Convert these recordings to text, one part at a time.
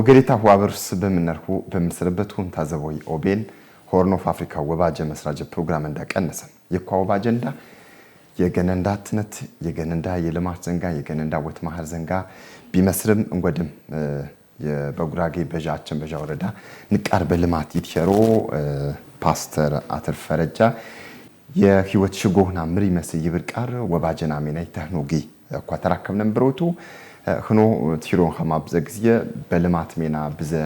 ወገሪታ ዋብርስ በመነርሁ በመስረበቱን ታዘቦይ ኦቤን ሆርን ኦፍ አፍሪካ ወባጀ መስራጀ ፕሮግራም እንዳቀነሰ የኳው ባጀንዳ የገነንዳትነት የገነንዳ የልማት ዘንጋ የገነንዳ ወት ማህር ዘንጋ ቢመስርም እንጎድም የበጉራጌ በጃችን በጃ ወረዳ ንቃር በልማት ይትሸሮ ፓስተር አተር ፈረጃ የህይወት ሽጎህና ምሪ መስይ ይብርቃር ወባጀና ሜናይ ተህኖጊ ኳተራከም ነምብሮቱ خنو تيرون خماب زغزيه بلمات مينا بزه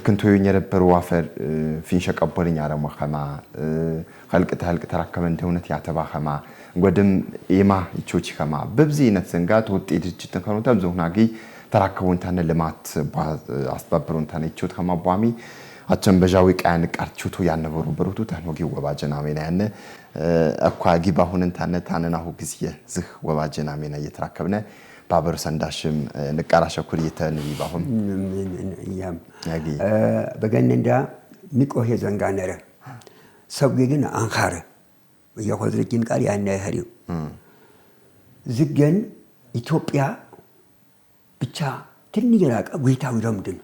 كنتو ينيربر وافر فينشك ابولين يارم خما خلق تراكم እንደውነት ያተባ خማ ጎድም ኤማ ይቾች خማ በብዚነት ዘንጋት ወጤት ድጅት ከሆነ ተብዞናጊ ተራከቡን ታነ ልማት አስባብሩን ታነ ይቾት خማ ቧሚ አቸን በጃዊ ቃያን ቃርቹቱ ያነበሩ በሩቱ ታኖጊ ወባጀና ሜና ያነ አኳጊ ባሁንን ታነናሁ ግዚየ ዝህ ወባጀና ሜና እየተራከብነ ባበር ሰንዳሽም ንቃራ ሸኩር ይተንቢ ባሁን ያም በገነንዳ ንቆሄ ዘንጋነረ ሰብጌ ግን አንኻረ በየሆዝልኪን ቃል ያነ ያህሪው ዝገን ኢትዮጵያ ብቻ ትንሽ የራቀ ጎይታው ረምድን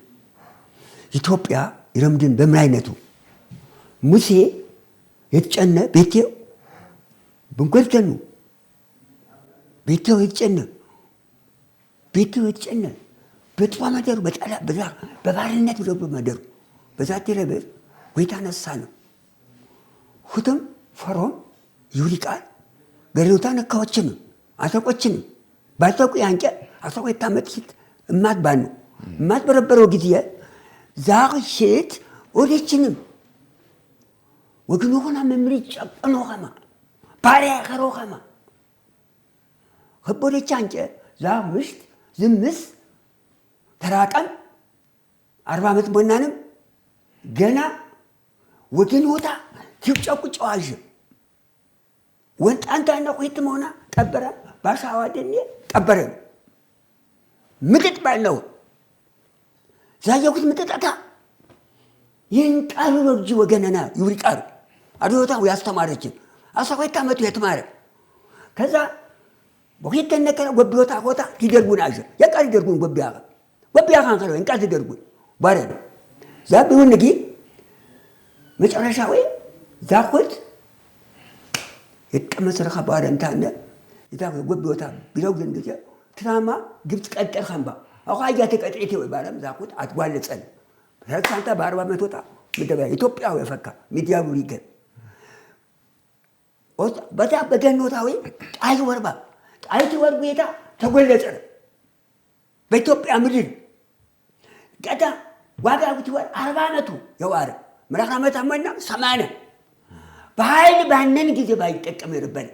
ኢትዮጵያ ረምድን በምን አይነቱ ሙሴ የተጨነ ቤቴው ብንቆልተኑ ቤቴው የተጨነ ቤቱ የተጨነ በጥዋ ማደሩ በጣላ በዛ በባርነት ብሎ ማደሩ በዛ ተረበ ወይታ ነሳ ነው ሁቱም ፈሮም ይውሊቃል ገሪውታ ነካዎችን አተቆችን ባልተቁ ያንቀ አተቆ የታመጥት እማት ባኑ እማት በረበረው ጊዜ ዛርሽት ወደችንም ወግኖ ሆና መምሪ ጨቀኖ ኸማ ባሪያ ከሮ ኸማ ከቦደች አንቀ ዛምሽት ዝምስ ተራቀም 40 ዓመት ቦናንም ገና ወገን ወታ ትጨቁ ጨዋዥ ወንጣንታና ቆይት መሆና ቀበረ ባሻዋ ደኔ ቀበረ ምጥጥ ባለው ዛየኩት ምጥጣታ ይንቃሉ ወጅ ወገነና ይውሪቃሩ አዶታው ያስተማረችን 12 ዓመቱ የተማረ ከዛ በፊት ተነከረ ወብዮታ ሆታ ይደርጉን አጀ የቃል ይደርጉን ወብያ ካንከረ እንቃል ይደርጉን ባረ ዛብውን ንጊ መጨረሻ ወይ ዛኩት የተቀመሰረ ከባረ እንታነ ይታ ወብዮታ ቢለው ግን ጊዜ ትራማ ግብጽ ቀጠር ኸምባ አቋያ ተቀጥይቴ ወይ ባለም ዛኩት አትጓለጸን ረክሳንታ በ40 ዓመት ወጣ ምደባ ኢትዮጵያው የፈካ ሚዲያው ይገን በዛ በገኖታዊ ጣይ ወርባ ጣይቱ ወርጌታ ተጎለጸ በኢትዮጵያ ምድር ገዳ ዋጋውት ወር 40 ዓመቱ የዋረ ምራክ ዓመት አመና 80 በኃይል ባነን ጊዜ ባይጠቀም ይርበል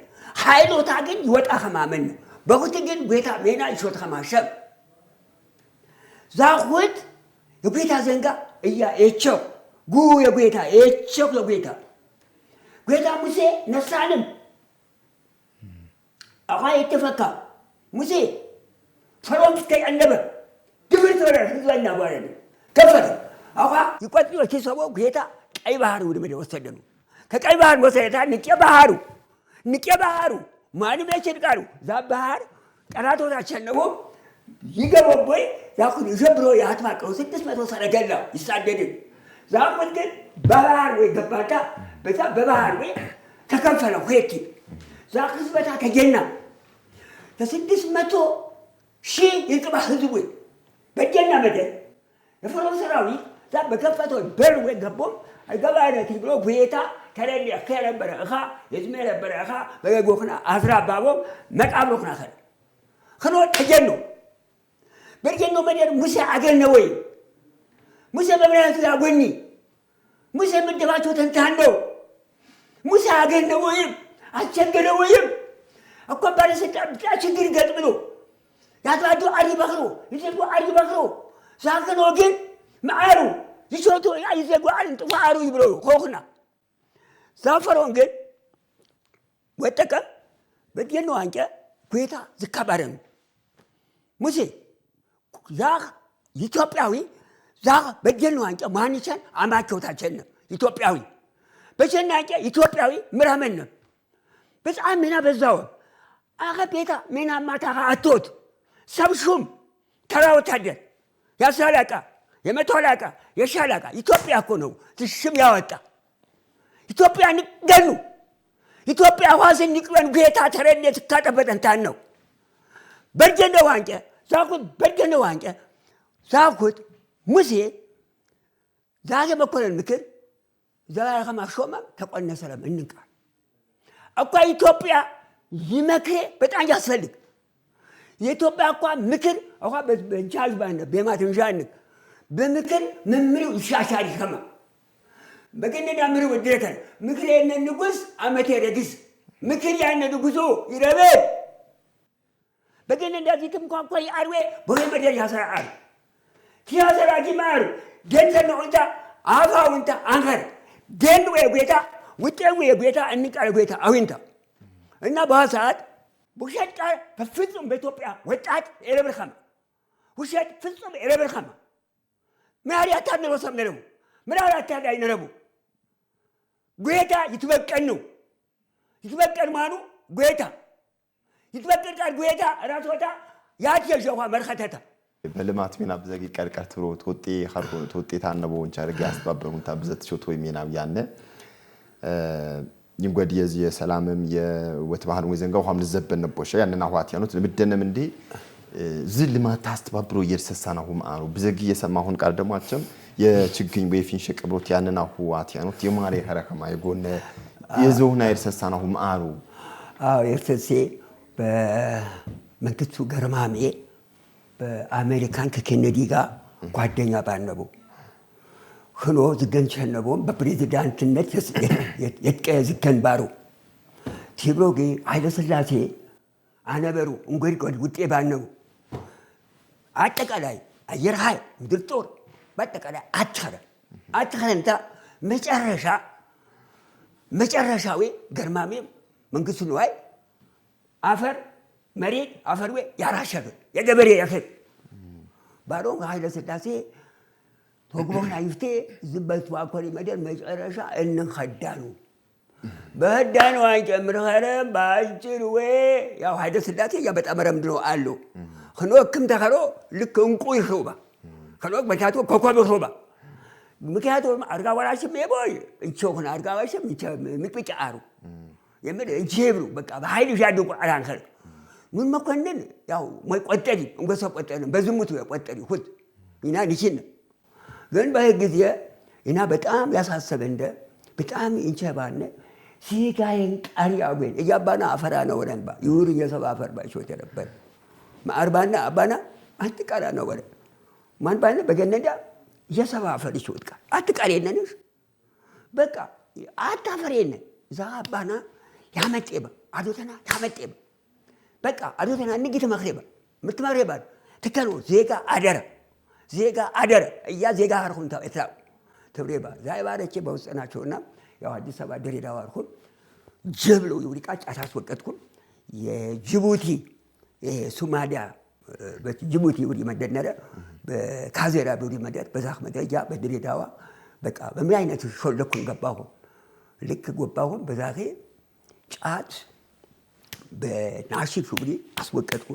ኃይሎታ ግን ይወጣ ከማመን በሁት ግን ጌታ ሜና ይሾት ከማሸብ ዛሁት የጌታ ዘንጋ እያ እቸው ጉ የጌታ እቸው የጌታ ጌታ ሙሴ ነሳንም አቋይ ተፈካ ሙሴ ፈሮም ተቀነበ ድብርት ወረ ህዝብና ባረን ከፈረ አቋ ይቆጥሩ ሲሰበው ጌታ ቀይ ባህር ወደ መደ ወሰደኑ ከቀይ ባህር ወሰደታ ንቄ ባህሩ ማንም ያቸድቃሩ ዛ ባህር ቀራቶታ ቸነቦ ይገበቦይ ያኩን ይጀብሮ ያትማቀው 600 ሰረገላ ይሳደድ ዛቁት ግን ባህር ወይ ገባታ በዛ በባህር ወይ ተከፈለ ሆይቲ ዛክስ በታ ከጀና ከ600 ሺህ ይጥባ ህዝብ በጀና መደ የፈሮም ሰራዊት ዛ በከፈተው በር ወይ ገቦ አይገባለት ብሎ ጌታ ተረሊ ከረበረ አኻ የዝመረ በረኻ በገጎክና አዝራባቦ መቃብሮክና ከኖ ተጀኖ በጀኖ መደር ሙሴ አገነ ወይ ሙሴ በብራቱ ያጎኒ ሙሴ ምድባቸው ተንታንደው ሙሴ አገነ ወይ አቸገረ ወይ እኮ ባለስልጣን ብቻ ችግር ገጥምሎ ያታዱ አሪ በክሮ ይዘዱ አሪ በክሮ ዛከኖ ግን ማአሩ ይሾቶ ያይዘጉ አልን ጥፋሩ ይብሎ ኮክና ዛፈሮን ግን ወጠቀ በጀኖ አንቀ ጌታ ዝካባረን ሙሴ ዛ ኢትዮጵያዊ ዛ በጀኖ አንቀ ማንቻን አማቾታቸነ ኢትዮጵያዊ በቸናንቀ ኢትዮጵያዊ ምራመን በጣም ሜና በዛው አኸ ቤታ ሜና ማታ አቶት ሰብሹም ተራው ታደር ያሳላቃ የመቶላቃ የሻላቃ ኢትዮጵያ እኮ ነው ትሽም ያወጣ ኢትዮጵያ ንገኑ ኢትዮጵያ ዋዝን ንቅበን ጌታ ተረነት ካጠበጠን ታነው በርጀነ ዋንጨ ዛኩት በርጀነ ዋንጨ ዛኩት ሙሴ ዛሬ መኮንን ምክር ዛሬ ከማሾማ ተቆነሰለም እንንቃ አቋ ኢትዮጵያ ይመክሬ በጣም ያስፈልግ የኢትዮጵያ አቋ ምክር አቋ በእንቻል ባነ በማትንጃን በምክር መምሪው ይሻሻል ይከማ በገነዳ ምሪው ወደከ ምክር የነ ንጉስ አመቴ ረግስ ምክር ያነ ንጉሱ ይረበ በገነዳ ዚትም ቋንቋ ያርዌ በወይ መደር ያሰራል ኪያሰራ ጂማር ገንዘብ ነው እንታ አፋውንታ አንፈር ገንዱ የጌታ ውጤው የጌታ እንቃል ጌታ አዊንታ እና በሰዓት ውሸት ቃል በፍጹም በኢትዮጵያ ወጣት ኤረብርኸም ውሸት ፍጹም ኤረብርኸም ማሪያ ታነሮ ሰምነው ምራራ ታዳይ ነረቡ ጌታ ይትበቀን ነው ይትበቀን ማኑ ጌታ ይትበቀን ቃል ጌታ ራስወታ ያት የጀዋ መርኸተታ በልማት ሚና በዘጊ ቀርቀር ትሮ ተወጤ ኸርቆ ተወጤ ታነበው እንቻርግ ያስባበሩን ታብዘት ሾቶ የሚናም ያነ ይንጓድ የሰላምም የወትባህን ወይዘንጋው ሐምል ዘበን ነቦሽ ያንና ኋት ያኑት ለምደነም እንዴ ዝል ልማት ታስተባብሮ የርሰሳናው ማአሩ በዘጊ የሰማሁን ቃል ደማቸም የችግኝ ወይፊን ሸቀብሮት ያንና ኋት ያኑት የማሪ ሐረከማ የጎነ የዞና የርሰሳናው ማአሩ የርሰሴ በመንግስቱ ገርማሜ በአሜሪካን ከኬኔዲ ጋር ጓደኛ ባነቡ ሆኖ ዝገን ቸነቦም በፕሬዝዳንትነት የትቀዝከን ባሩ ሲብሮጌ ኃይለ ሥላሴ አነበሩ እንጎድቆድ ውጤ ባነቡ አጠቃላይ አየር ኃይል ምድር ጦር በአጠቃላይ አትኸረንታ መጨረሻዊ ገርማሜ መንግስቱ ነዋይ አፈር መሬት አፈርዌ ያራሸበ የገበሬ ያፈር ባሮን ኃይለ ሥላሴ ተግቦና ይፍቴ ዝበት ዋኮሪ መደር መጨረሻ እንኸዳኑ በህዳኑ አንጨምር ኸረም ባጭር ወይ ያው ኃይለ ሥላሴ ያ በጣም ረምድ ነው አሉ ኸኖክም ተኸሮ ልክ እንቁ ይሾባ ኸኖክ በካቶ ኮኮብ ይሾባ ምክንያቱም አርጋ ወራሽም የቦይ እቾክና አርጋ ወራሽም ምጥጫሩ የምን እጄብሩ በቃ በኃይል ያድቁ አራንከር ምን መኮንን ያው ቆጠሪ እንገሰ ቆጠሪ በዝሙት ቆጠሪ ሁት ኢና ንሽን ግን በጊዜ ኢና በጣም ያሳሰበ እንደ በጣም እንቸባነ ሲጋየን ቃሪያውን እያባና አፈራ ነው ወረንባ ይሁር የሰባ አፈር ባይሾት ነበር ማርባና አባና አትቃራ ነው ወረ ማን ባለ በገነዳ የሰባ አፈር ይሾት ቃ አትቃሬነንሽ በቃ አታፈሬነ ዛባና ያመጤበ አዶተና ያመጤበ በቃ አዶተና ንግት መክረባ ምትመረባ ተከሎ ዜጋ አደረ እያ ዜጋ አርሁን ታውታው ተብሬባ ዛይባረቼ በውስጠናቸውና ያው አዲስ አበባ ድሬዳዋ አርሁን ጀብሎ ይውሪቃ ጫታስ ወቀጥኩን የጅቡቲ ሶማሊያ በጅቡቲ ይውሪ መደነረ በካዜራ ይውሪ መደር በዛህ መደጃ በድሬዳዋ በቃ በምን አይነት ሾለኩን ገባሁ ልክ ገባሁ በዛሄ ጫት በናሽፍ ይውሪ አስወቀጥኩ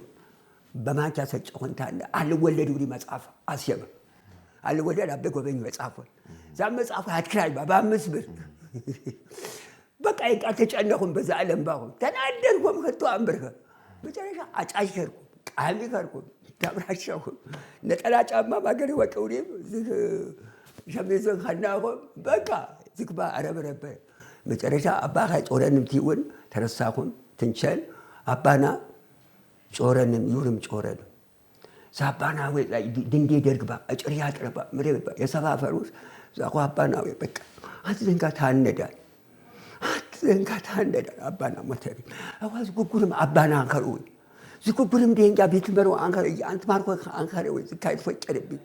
በማንቻ ሰጨሁንታለ አልወለድ ይውሪ መጽሐፍ አስየበ አልወለድ አበ ጎበኝ መጽሐፍ ዛም መጽሐፍ አትክራይ በ5 ብር በቃ ይቃ ተጨነኩም በዛ ዓለም ባሁ ተናደርኩም ከቶ አንበርከ መጨረሻ አጫሽከርኩ ቃሚ ከርኩ ተብራሽኩ ነጠላ ጫማ ማገር ወቀውሪ ሸሚዞን ሐናቆ በቃ ዝክባ አረበረበ መጨረሻ አባኻ ጮረንም ቲውን ተረሳኩም ትንቸል አባና ጮረንም ይውርም ጮረን ሳባና ወይ ድንዴ ደርግባ አጭሪያ አጥረባ ምረባ የሰፋፈሩስ ዛቋ አባና ወይ በቃ አትዘንጋ ታነዳል አባና ሞተሪ አዋዝ ጉጉርም አባና አንከሩ ዝጉጉርም ደንጋ ቤትመሩ አንከሩ አንተ ማርኮ አንከሩ ወይ ዝካይት ፈጨረብኝ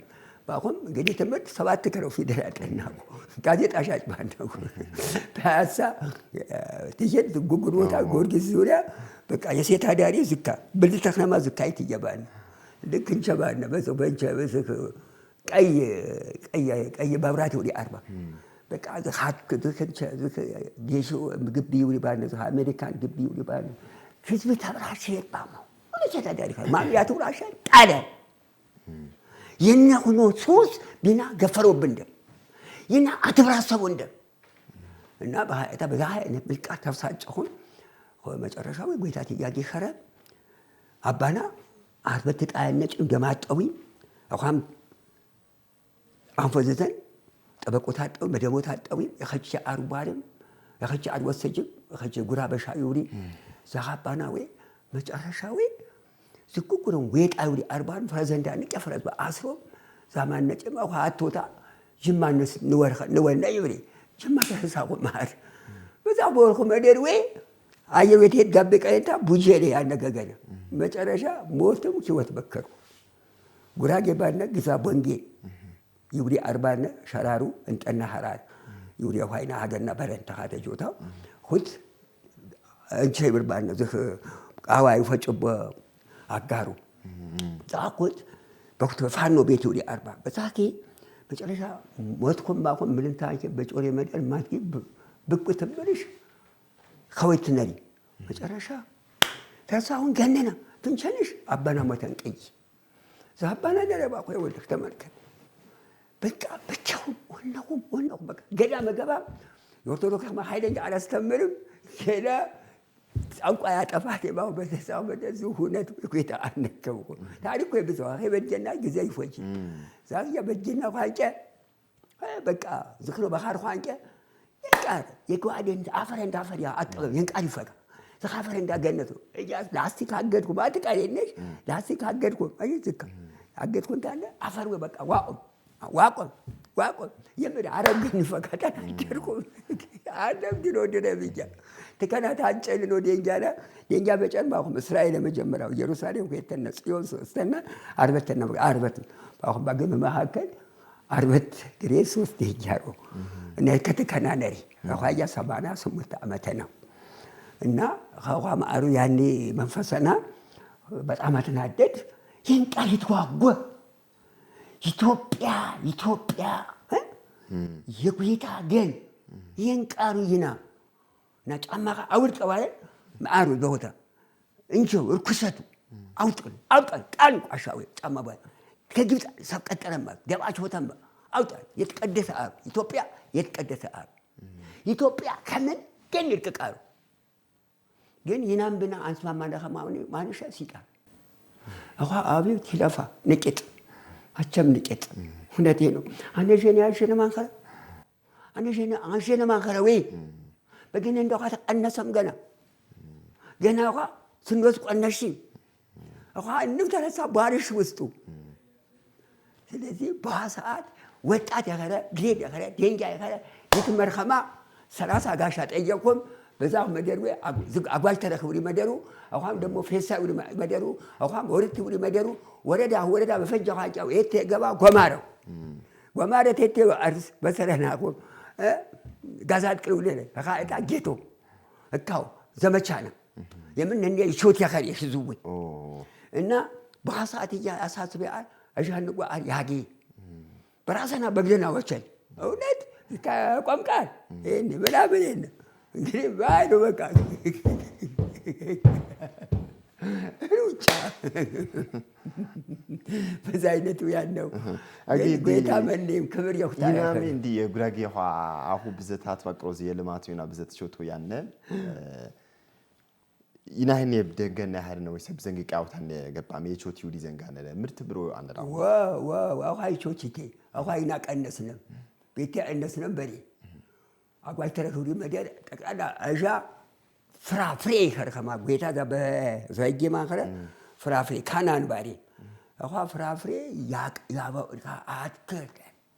ባሁን እንግዲህ ትምህርት 7 ከረው ፊደል አጠናኩ ጋዜጣ ሻጭ ባንዳኩ ታሳ ትየት ጉጉር ወታ ጎርጊስ ዙሪያ በቃ የሴት አዳሪ ዝካ ብልት ተክነማ ዝካይት ይገባል ልክ እንቸባና በሰው በእንቸ ቀይ ባብራት ወዲ 40 በቃ ሀት ከንቸ ዲሹ ግቢ ወዲ ባነ አሜሪካን ግቢ ወዲ ባነ ህዝብ ተብራሽ ይባማ ወደ ሴት አዳሪ ማም ያቱ ራሽ ጣለ የነሆኖ ሶስ ቢና ገፈሮብንደ ይና አትብራሰቡንደ እና በሃይታ በዛህ ምልቃ ተፍሳጭሁን መጨረሻው ጎይታት ያጊ ኸረ አባና አርበት ጣያነጭ እንደማጣዊ አሁን አንፈዘዘን ጠበቆታጣው መደሞታጣዊ የኸጭ አርባርም የኸጭ አድወሰጅም የኸጭ ጉራ በሻዩሪ ዘሃባና ወይ መጨረሻው ዝቁቁሩን ወጣዩሪ አርባን ፈረዘንዳ ንቀፈረዝ በአስሮ ዛማነጭም አሁ አቶታ ጅማነስ ንወርና ይብሪ ጅማ ተሳቆ ማር በዛ ቦርኩ መደር ወይ አየር ቤት ሄድ ጋብ ቀይታ ቡጄሌ ያነገገነ መጨረሻ ሞትም ህይወት በከሩ ጉራጌ ባነ ግዛ ቦንጌ ይብሪ አርባነ ሸራሩ እንጠና ሐራር ይብሪ ሆይና ሀገርና በረንታ ሀደጆታ ሁት እንቼ ብርባነ ዘህ ቃዋይ ፈጭቦ አጋሩ ዛቁት በኩት ፋኖ ቤት ይብሪ አርባ በዛኪ መጨረሻ ሞትኩም ባኩም ምልንታኪ በጮሬ መደር ማቲ ብቁት ብልሽ خويت نري مجرشا تساون جننا تنشلش أبنا ما تنقي زهبنا ده بقى خوي ولك تمرك بقى بتشوم ونهم بقى جدا ما جبا يورتلوك ما حيلين على استمرم كلا أنقى يا تفاحة ما هو بس سام بس زهونة كويت عنك كوكو تعرف كوي بزوا هي بتجنا جزاي فوجي زاهي بتجنا خانجة بقى ذكروا بخار خانجة ينقال يقعدين عفرين عفريا أطلب ينقال فجأة زخافرين دا جنته إجاز لاستيك حقتكم ما تقالينش لاستيك حقتكم أي ذكر حقتكم تانا عفر وبقى واقم يمر عرب جن فجأة تركم عرب جنو دنا بيجا تكنا تانشل إنه دينجا بيجان باهم إسرائيل مجمرة ويروساليم كيتنا سيون سوستنا عربتنا باهم باقي ما هكذا عربت كريسوس دينجارو نكتكنا نري خواجة سبعنا سمت أمتنا إن خوا ما أرو يعني منفسنا بس أمتنا دد ينقال يتواجه إثيوبيا يقوليتا جن ينقالوا هنا نتأمل أول كوارث ما أرو دوتا إنشو ركشتو أوتل كان أشاوي أما بقى كجبت سبقت رمى دبعة شوتهم أوتل يتقدس أب إثيوبيا يتقدس أب إثيوبيا كمان كن يرككارو جن ينام بنا أنسما ما نخا ما نشأ سيكا أخا أبي تلافا نكت أشم نكت هنا تينو أنا جيني ما خلا وين بقين عندك أنا سمعنا جنا أخا سنوس أنا شيء أخا نفتح سب بارش وستو ስለዚህ በሰዓት ወጣት ያገረ ግሬድ ያገረ ደንጋ ያገረ የትመርኸማ 30 ጋሻ ጠየቁም በዛው መደሩ አጓጅ ተረክብሪ መደሩ አሁን ደግሞ ፌሳው መደሩ አሁን ወርት ብሪ መደሩ ወረዳ በፈጃ ቋጫው የትገባ ጎማረ ተቴ አርስ በሰረናቆ ጋዛት ቅሩለ ፈቃጣ ጌቶ እካው ዘመቻ ነው የምን እንደ ሾት ያከረ ህዝቡ እና በሰዓት ያሳስበ أجهل نقول ياجي براسنا بقدنا وشل أولاد كم كان إني بلا بلين قريب بعد وبكا روتشا فزايدتو يانو قلت أمنيم كبر يختار ينام عندي يقولي هو بزت هاتفكروزي لماتيونا بزت شو تو يانن ينهني بدقنا هرنا ويسب زنقك أو تاني قبامي شوت يودي زنقنا مرت برو عند رأوا واو أو هاي شوتي كي أو هاي ناك النسنم بيتي النسنم بري أقول ترى هوري مدير أنا أجا فرافري خرخما بيتا ده بزايجي ما خره فرافري كانان باري أو فرافري يا أتكر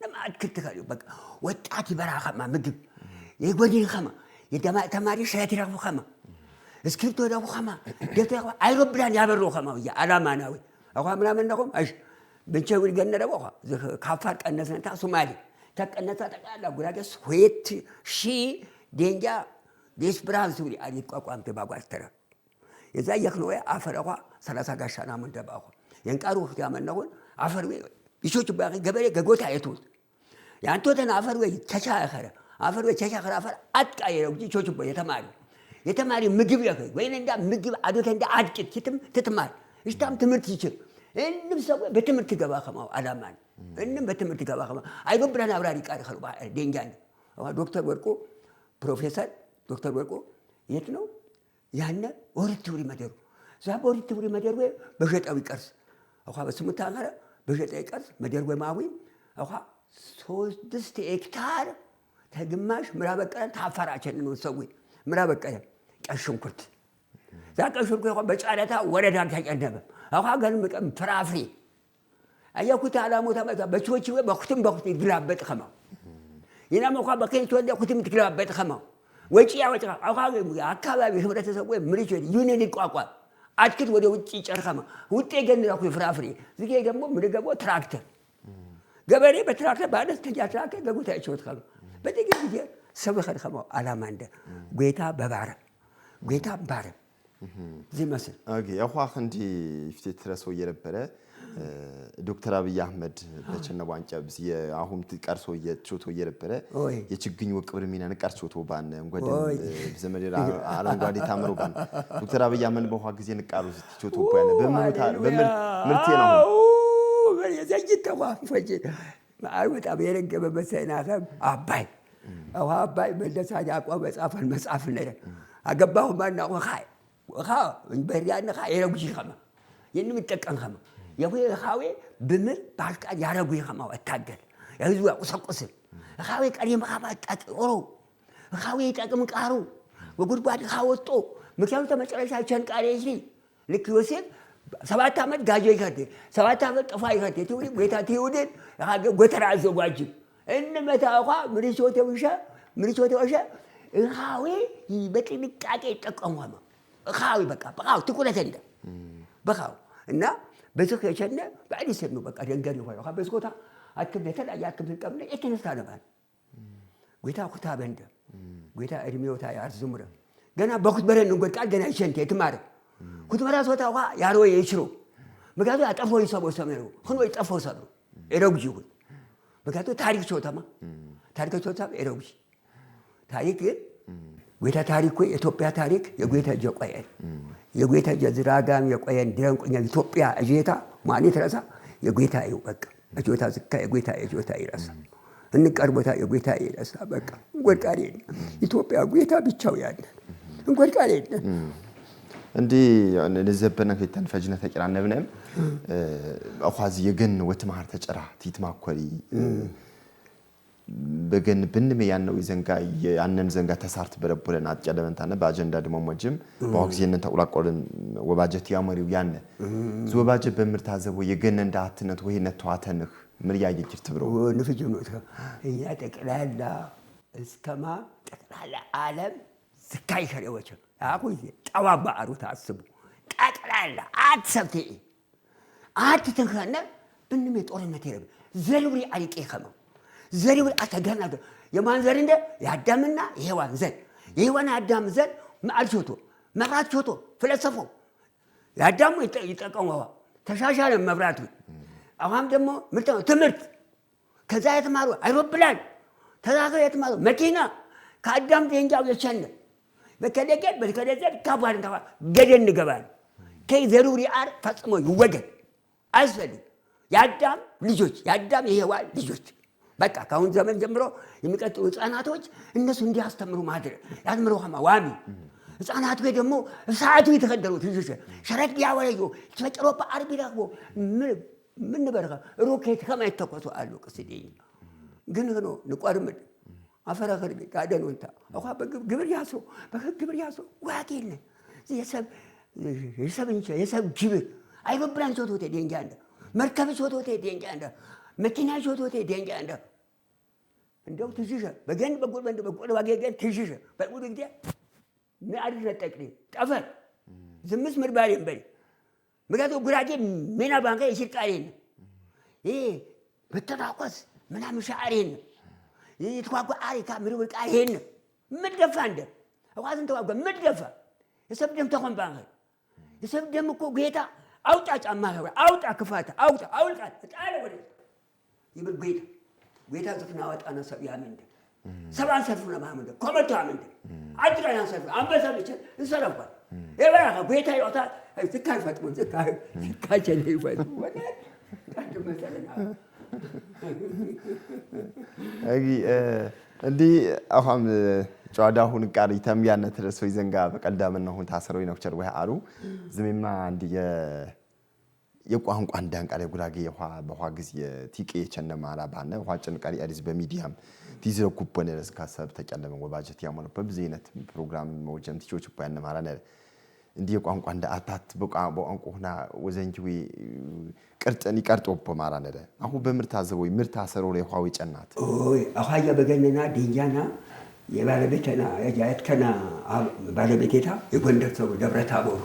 لما أتكر تخلي بق وتأتي برا خما مجد يقولي خما يدما تماري شاتي رفو خما اسكرتو ده خما دته ايروبلان يابرو خما يا علاماناوي اخو ምናምን ነውም እሺ በንቸውል ገነረ በኋ ካፋር ቀነሰንታ ሶማሊ ተቀነታ ተቃላ ጉራገስ ሆይት ሺ ደንጃ ዲስፕራንስ ውሪ አዲ ቋቋም ተባጓስተረ የዛ የክኖ አፈረዋ 30 ጋሻና ምን ተባሁ የንቃሩ ያመነውን አፈር ይሾች ባቂ ገበሬ ገጎታ የቱት ያንቶተን አፈር ወይ ተቻኸረ አፈር ወይ ተቻኸረ አፈር አጥቃየው ይሾች የተማሪ ምግብ ያከይ ወይን እንዳ ምግብ አዶተ እንዳ አድቂት ትትማር እስታም ትምርት ይችል إنم سوى بتمرت جبا خما على إنم بتمرت جبا خما أيضا برنا أبراري كار خلوا دينجان دكتور وركو بروفيسور دكتور وركو يتنو يعني ورثوري مدرو زاب ورثوري مدرو بجت أوي كارس أخا بس متأخر بجت أي كارس مدرو ماوي أخا سوز دست إكتار تجمعش مرابك أنا تعفر عشان نسوي مرابك أنا أشوم كنت ذاك أشوم كنت بس أنا تا ورد عن تجنبه أخا قال مكان فرافري أيها كنت على موتا بس هو شيء بختم يقلب بيت خما ينام أخا بكين شو ده ختم يقلب بيت خما وجي أخا أكابا بيشوف تسوي مريشة يونيني قاقوا أكيد وده وجي شرخما وتيجن أخوي فرافري زي كده مو مريجا مو تراكتر قبلي بتراكتر بعد استجا تراكتر بقول تعيشوا تخلو بدي كده سوي خد خما على مانده قيتا ببارة قيتا بارة زي مثلا أوكي أخو أخندي يفترسوا يربره دكتور أبي أحمد بتشنا وانجا بس ياهم تكارسوا يتشوتوا يربره يتشجعني وكبر مين أنا كارسوتوا بان مقدم بزمري على مقدي تامرو بان دكتور أبي أحمد بوها كزين كارس تشوتوا بان بمرتين يا زيد توا فجي ما أعرف أبي يرجع بس أنا خم أباي أو أباي بدأ ساعة أقوى مسافة لنا أجباه ما نقول خاي من بريان خاي يرجع خما يعني متكن خما يبغى خاوي بمر بعد يرجع خما وتأجل يهزوا قصر خاوي كريم خما أورو خاوي تأجل مكارو وقول بعد خاوتو مكانه تمشي على شان كاريشي لكيوسين سبعة عمد جاجي كاتي سبعة عمد كفاية كاتي تقولي بيتا تيودين هذا قتر عزو واجب إنما تأخذ مريشوته وشا خاوي يبتلي بكاكي تكمل خاوي بقى تقول تنده بقى إننا بزخ يشنا بعد يسمو بقى رجالي هو خا بس كوتا أكمل تلا يأكل الكمل إتني ثانبان قيتا كوتا بنده قيتا إرميوتا يا زمرة جنا بقول برا نقول كار جنا يشنتي تمار كنت مرة صوت أخا يارو يشرو مقالو أتفوي سامو سامرو خنوا يتفوي سامرو إيروجيو مقالو تاريخ شوتا ما تاريخ شوتا إيروجي تاريخ ويتا تاريخ كوي إثيوبيا تاريخ يقويتا جوقيان يقويتا جزراغام يقويان ديران كونيا إثيوبيا أجيتا ماني ترسا يقويتا يوبك أجوتا زكا يقويتا يرسا إنك أربوتا يقويتا يرسا بك نقول كارين إثيوبيا يقويتا بيتشاو يعني نقول كارين عندي نزبنا في التنفجنا تكر عن نبنام أخوازي يجن وتمهر تجرح تيتما كوري بجن بنمي يعني ويزنجا يعني زنجا تسارت بربولنا أتجاد من تانا باجندا دم موجم بعكسين أنت أولاك قرن وباجت يامري ويانه زو باجت بمرتازة ويجن نداتنا توهي نتواتنخ مريا يجير تبرو نفجم نوتها هي تكلها اسكما تكلها عالم سكاي خير وجه أقول لك تواب عروت عصبو تكلها عتصبتي عتتخنا بنمي تقولنا تيرب زلوري عليك إيه خما زلوري أتجنن يمان زلنا يهدمنا يهوان زل يهوان هدم زل ما أرشوتو ما راتشوتو فلسفو يهدم يتكلم هو تشاشة المبراتو أهم دمو مرتو تمرت كذا يتمارو أيروبلان تذاكر يتمارو مكينة كأدم تينجاو يشنن بكذا كابان جدًا نجبان كي ضروري أر فاسمه يوجد أصلي يادام لجوج يادام يهوى لجوج بقى كون زمن جمرو يمكن أنا توج الناس عندي أستمروا ما أدري يستمروا هم وامي أنا أتوي دمو ساعات يتخدروا تجوش شرك يا وليو تفكروا بعربي لكو من برغا روكيت كما يتقصوا قالوا قصدين جنونو نقارن أفرغ غربي قاعدين وانتا أخوة بقبر ياسو بقبر ياسو واقعين يسب جبر أي ببران شو توتي دين جاندا مركب شو توتي دين جاندا مكينة شو توتي دين جاندا عندهم تجيشة بقول واقعين تجيشة بقول كده ما أعرف التكليف أفر زمس مربارين بري بقولوا قراجي منا بانك يصير كارين إيه بتناقص منا مشاعرين يتواقع على كاميرا والكاهن مدفعند أوقات أنت واقع مدفع يسبدم تكون بانه يسبدم كو جيتا أوت أجمعه أوت أكفاته أوت تعال ولي يبقى جيتا زفنا وات أنا سبيا منده سبعة سفرنا ما منده كم تعمل منده عدنا يا سفر أم بس أبيش نصرفه يبقى بيتها يوتا سكان فتمون سكان جنيه فتمون أجي عندي أفهم جواده هون كاري تميان ترسوي زنجا بقدام إنه هون تحسروي نكشر وها عرو زمين ما عندي يبقى هم عندهم كاري غراغي بوا غزي تيكي چنه مارا بانه وها چن كاري اديس بميديام تيزرو كوبون رس كاسب تكلم وباجت يامنو ببزينت بروجرام موجم تيچوچ بان مارا نه እንዲህ ቋንቋ እንደ አታት በቋንቋና ወዘንጂዊ ቅርጽኒ ቀርጦብ ማራ ነደ አሁ በምርታ ዘቦይ ምርታ ሰሮሬ ኋዊ ጨናት ኦይ አሃያ በገነና ዲንጃና የባለቤተና ያያትከና ባለቤቴታ የጎንደር ሰው ደብረታቦር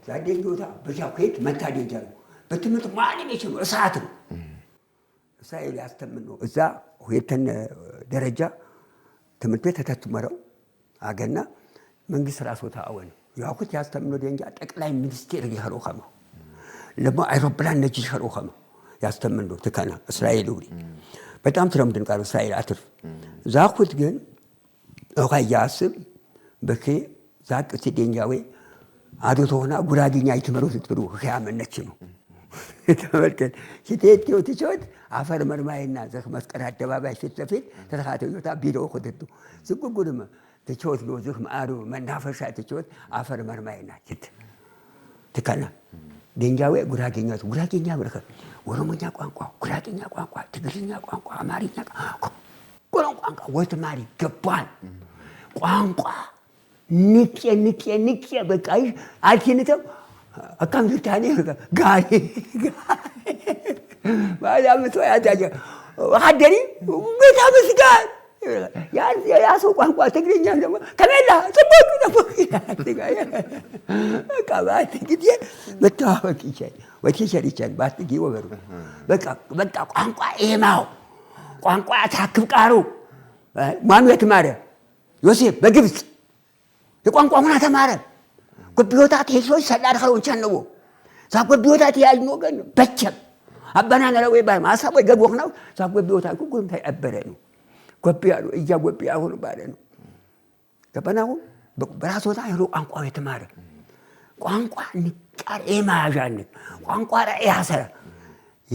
ዛዴንጆታ በጃኬት መታ ዲንጃሉ በትምት ማንም ይችላል እሳት ነው እስራኤል ያስተምኑ እዛ ሁለተኛ ደረጃ ትምርት ቤት ተተትመረው አገና መንግስት ራስዎታ አወን ያኩት ያስተምኑ ዲንጃ ጠቅላይ ሚኒስቴር ይኸሩ ኸማ ለማ አይሮፕላን ነጂ ይኸሩ ኸማ ያስተምኑ ተከና እስራኤል ውሪ በጣም ትረምድን ቃል እስራኤል አትርፍ ዛኩት ግን አያስብ በከ ዛቅ ሲደኛዌ አዶቶና ጉራጊኛ ይትመሩ ትጥሩ ኺያመነች ነው ተመልከት ሲቴቲው ትቾት አፈር መርማይና ዘክ መስቀል አደባባይ ሲተፊት ተተካተዩታ ቢዶ ወደዱ ዝጉጉድም ትቾት ነው ዘክ ማሩ መናፈሻ ትቾት አፈር መርማይና ትት ተከና ደንጃዌ ጉራጊኛ ብለከ ወሮሞኛ ቋንቋ ጉራጊኛ ቋንቋ ትግርኛ ቋንቋ አማርኛ ቋንቋ ወትማሪ ገባን ቋንቋ ንቄ በቃይ አልኪንተው አካምልታኔ ጋሪ ባላምቶ ያዳጀ ሀደሪ በታመስጋን ያሰው ቋንቋ ትግርኛ ደግሞ ከመላ ጥቦት ነው ካባት ግዴ መታወቅ ይቻል ወቲሸር ይቻል ባትጊ ወበሩ በቃ ቋንቋ ኤማው ቋንቋ ታክብ ቃሩ ማን የተማረ ዮሴፍ በግብጽ የቋንቋ ሁና ተማረ ጎብዮታ ተይሶች ሰላድ ኸሮን ቻነው ሳጎብዮታ ተያጅ ነው ገን በቸም አባና ነረው ባይ ማሳብ ገቦክ ነው ሳጎብዮታ ኩኩም ታይአበረ ነው ጎብያሉ እያጎብያ ሆኖ ባለ ነው ገባናው በራሶታ ይሮ ቋንቋ የተማረ ቋንቋ ንቃር ኤማጃን ቋንቋ ያሰረ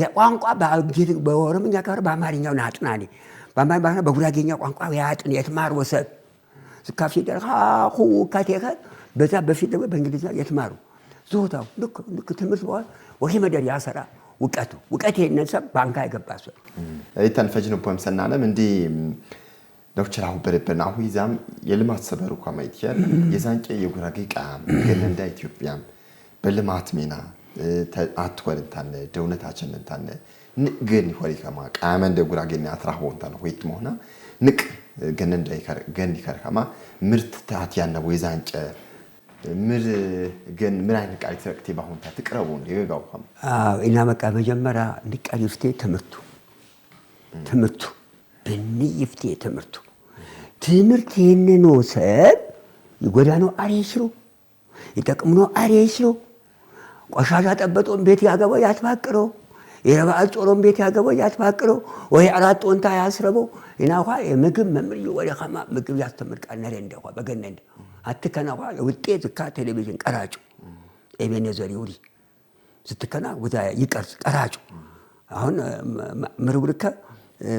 የቋንቋ በኦሮምኛ ጋር በአማርኛው ናጥናኒ በአማርኛ በጉራጌኛ ቋንቋ ያጥን የተማር ወሰብ ስካፊ ደርሃ ካቴከ በዛ በፊት ደግሞ በእንግሊዝኛ የተማሩ ዞታው ልክ ትምህርት በኋላ ወሂ መደር ያሰራ ውቀት የነሰብ ባንካ ይገባሱ አይተንፈጅ ነው ፖምሰናለም እንዲ ዶክተራው በረበናው ይዛም የልማት ሰበሩ ከማይቲያል የዛንጨ የጉራጌ ቃም ገነንዳ ኢትዮጵያም በልማት ሚና አትወርንታለ ደውነታችን እንታለ ንግን ሆሪ ከማ ቃመ እንደ ጉራጌና አትራሆንታ ነው ወይት መሆና ንቅ ገነንዳ ገንዲ ከርካማ ምርት ታት ያነው የዛንጨ ምር ግን ምን አይነት ቃል ተክቲ ባሁንታ ተቀረቡ እንደጋው ከም እና መቃ መጀመሪያ ንቃል ይፍቴ ትምርቱ በንይፍቴ ትምርት የነኖ ሰብ ይጎዳኖ አሪሽሩ ይተቀምኖ አሪሽሩ ቆሻሻ ጠበጦን ቤት ያገበው ያትባቅሮ የረባል ጾሮን ቤት ያገበው ያትባቅሮ ወይ አራት ጦንታ ያስረበው እናኳ የምግብ መምሪ ወደ ኸማ ምግብ ያስተምር ቃል ነረ እንደኳ በገነንደ አትከናዋ ውጤት ካ ቴሌቪዥን ቀራጩ ኤቤኔዘር ይውሪ ስትከና ወዳ ይቀርጽ ቀራጩ አሁን ምርብርከ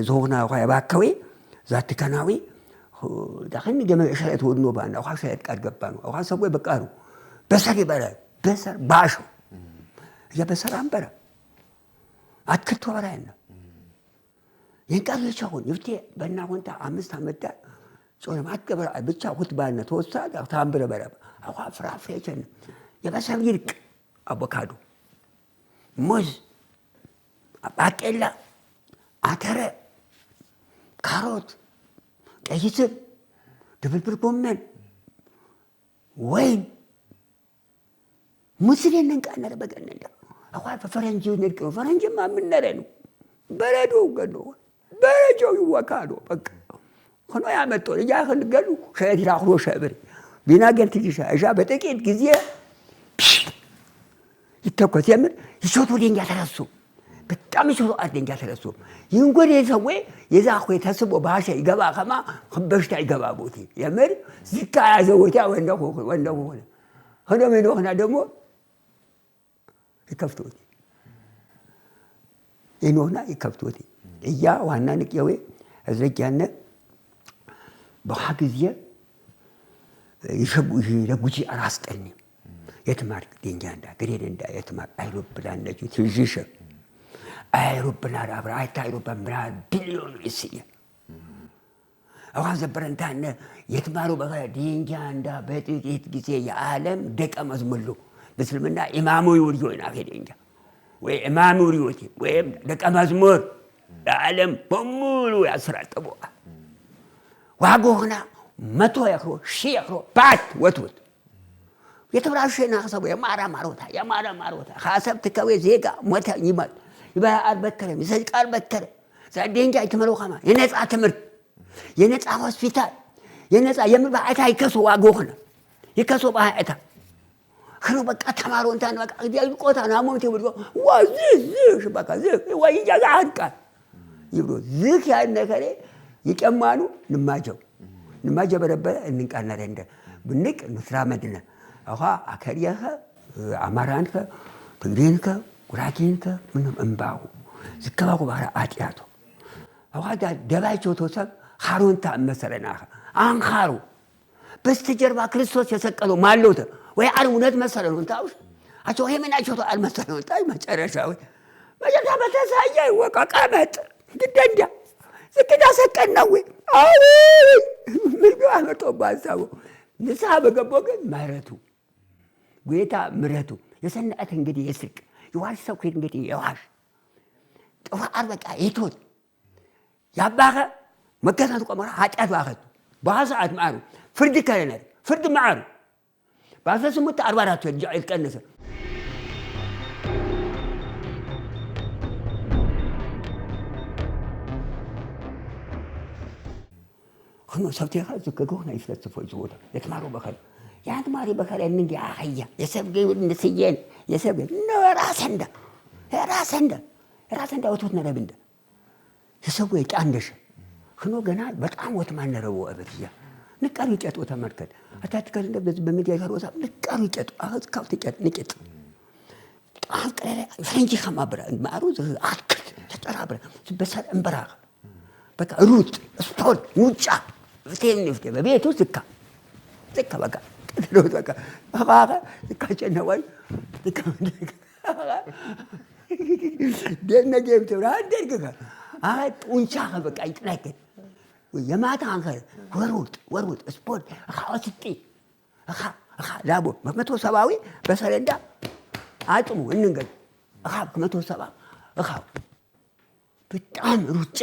ዞና ሆያ ባከዌ ዛትከናዊ ዳኸን ገመሸት ወድኖ ባና ሆያ ሸት ቃል ገባ ነው ሆያ ሰው በቃሩ በሰሪ በረ በሰር ባሹ በሰር አንበረ አትክቶ ወራይና የቃልቻው ይፍቴ በእናንተ 5 አመት ጾም ማከበር ብቻ ሁትባነ ተወሳዳ ታምብረ በረብ አዋ ፍራፍሬችን የበሰብ ይርቅ አቮካዶ ሙዝ ባቄላ አተረ ካሮት ቀይት ድብልብል ጎመን ወይን ሙስሊምን ቃነረ በገነንዳ አዋ ፈረንጅ ንርቅ ፈረንጅማ ምን ነረ ነው በረዶ ገዶ በረጆ ይወካዶ በቃ ሆኖ ያመጣው ያህል ገሉ ሸዲራ ሆኖ ሸብር ቢናገር ትጅሻ እጃ በጥቂት ጊዜ ይተኮስ የምን ይሾቱ ደንጋ ተረሱ በጣም ይሾቱ አደንጋ ተረሱ ይንጎዴ ሰው የዛሁ ተስቦ ባሻ ይገባ ከማ በሽታ ይገባ ቦቲ የምር ዝካ ያዘውታ ወንደው ሆነ هنا من هنا دمو يكفتوتي إنه هنا يكفتوتي إياه وهنا نكيوي أزرقنا بحق زيه يشبه لجوجي أراستني يتمار دينجاندا غريدندا يتمار أيروب بلان نجو تيجيش أيروب بلان أبراي تايروب بلان بليون إسيا أوان زبرنتان يتماروا بغير دينجاندا بيت جزية عالم دك أمزملو بس منا إمامو يوريونا في دينجا وإمامو يوريوتي وإم دك أمزمور العالم بمولو يسرع تبوها واقو هنا متو يكرو شي يكرو بات وتوت يتبراشنا حسبوا يا مارا ماروتا حسب تكوي زيقا متى يمال يبقى أربكره مثل أربكره سأدينجا يتمرو خما ينسى تمرت ينسى هوسبيتال ينسى يمر بعتها يكسو واقو هنا يكسو بعتها خلو بقى تمارو انتان بقى يقوت أنا ممتي بقى وزيك بقى زيك ويجا عنك يبرو زيك يا النكري يكمانو نماجو بربا إنك أنا رندا بنك نسرا مدنا أخا أكريها أمارانك تغرينك وراكينك منهم أنباو زكواكو بارا آتياتو أخا دباي توسك خارون تام مثلا أن خارو بس تجربة كريستوس يسكلو مالوتا ويعرونات مثلا انتاوش أشو هي من أشوتو المثلا انتاي ما تشرشاوي ما جبتها بتسايا وقامت جدا سكدا سكناوي من بيعملوا باساو نسحب قبوك مهرتو ويتا مرتو يسنأت انجدي يسرق يواش سوكي انجدي يواش طفا أربك ايتوت ياباها مكانا تقومر حاجات واخد باساعد معارو فرد كارنر فرد معارو باسا سموت أرباراتو الكنسة خنو سبتي خالص كجونا يفلسفوا يزودا يتماروا بخل يعني تماري بخل إنك عاية يسبقي النسيين يسبقي نو راسندا وتوتنا لبندا يسوي كأندش خنو جنال بتعم وتمنى رو أبدية نكاري جت وتمركز أتذكر بس بمديا كروسا نكاري جت أخذ كافت جت نكت فرنجي خم أبرا معروض أكل ترى أبرا بس الإمبراغ بقى روت سبورت موجة فتين نفتي ببيتو سكة بقى روت بقى هذا سكة جنوي سكة دينا جيب تورا ديركا ونشاخ بقى يتناكد ويا تانغر وروت سبورت خاصتي لابو ما تو سباوي بس رندا አጥሙ እንንገድ አኻብ ከ170 አኻብ በጣም ሩጫ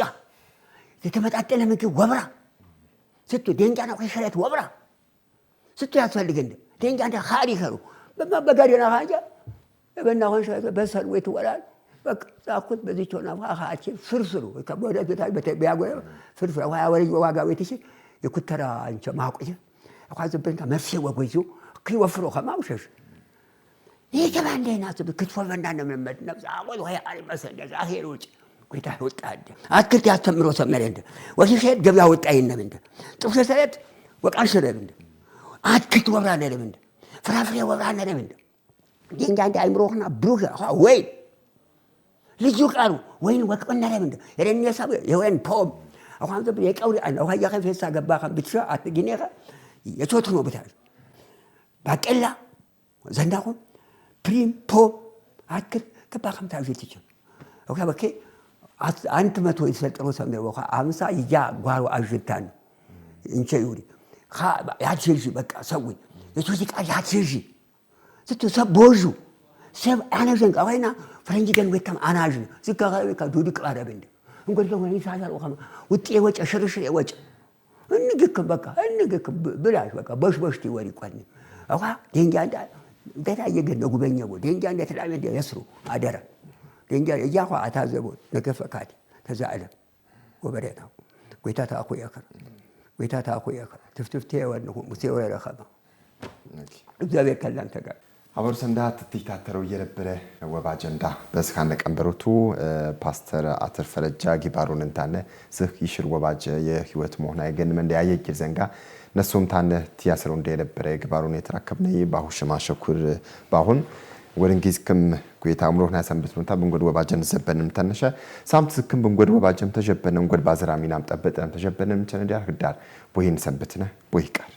የተመጣጠነ ምግብ ወብራ ስቱ ደንጃና ከሸረት ወብራ ስቱ ያስፈልገን ደንጃና ኻሪ ከሩ በጋዲና ኻንጃ በእና ሆን ሸረት በሰል ወይ ትወራል በቃ ዛኩት በዚህ ሆና አኻች ፍርፍሩ ከቦደ በታል በያጎ ፍርፍሩ ወሪ ዋጋ ወይትሽ የኩተራ አንቸ ማቆየ አኻዝ በንታ መፍሴ ወጎይዙ ከይወፍሮ ከማውሸሽ ይሄ ከማንዴ ናት ክትፎ በእናንተ ምን መድነብ ዛቆት ወይ አሪ መሰለ ዛሄር ውጭ ቆይታ ወጣደ አትክልት ያስተምሮ ሰመረ እንደ ወሽሸት ገበያ ወጣይነ እንደ ጥፍሰ ሰለት ወቃሽ እንደ አትክልት ወብራነ እንደ ፍራፍሬ ወብራነ እንደ ደንጋንዳ አይምሮና ብሩክ ወይ ልጁ ቃሉ ወይን ወቅበና እንደ የረኔሳ የወን ፖም አሁን ዘብ የቀውሪ አን አሁን ያከፈሳ ገባ ካም ብቻ አትግኔኻ የቾት ነው ብታል ባቀላ ዘንዳሁ ፕሪም ፖም አትክል ከባከም ታውጅትች ኦኬ በከ አንተ መቶ ይሰጥሮ ሰምደ ወኻ 50 ይያ ጓሮ አጅታን እንቸ ይውሪ ያቺጂ በቃ ሰው የቾት ቃል ያቺጂ ስትሰቦጁ ሰብ አናጀን ቀዋይና ፍሬንጅ ገን ወጣም አናጅ ዝካጋዊ ከዱድ ቀራበ እንደ እንግዲህ ነው ይሳሳል ወኻ ውጤ ወጭ ሽርሽር ወጭ እንግክም በቃ እንግክም ብላሽ በቃ በሽበሽቲ ወሪ ቆን አዋ ደንጋ እንዳ ደታ የገነ ጉበኛው ደንጋ እንደ ተላም እንደ ያስሩ አደረ ደንጋ ያሁ አታዘቦ ነገፈካት ተዛለ ወበረታው ወይታታ አኮ ያከ ትፍትፍቴ ወነሁ ሙሴው ረኸባ እግዚአብሔር ከላን ተጋ አበሩ ሰንዳ ትትይታተረው የነበረ ወባ አጀንዳ በስካነ ቀንበሩቱ ፓስተር አተር ፈረጃ ጊባሩን እንታነ ዝህ ይሽር ወባጀ የህይወት መሆና የገን መንደ ያየክ ዘንጋ ነሱም ታነ ቲያስሮ እንደነበረ ግባሩን የተራከብነ ባሁሽ ማሸኩር ባሁን ወርንጊዝ ከም ኩይታ አምሮና ሰንበት ነው ታብንጎድ ወባጀን ዘበንም ተነሸ ሳምት ከም ብንጎድ ወባጀም ተጀበነም ጎድ ባዘራሚናም ጠበጠም ተጀበነም ቸነዲያ ህዳር ቦይን ሰንበትነ ቦይቃር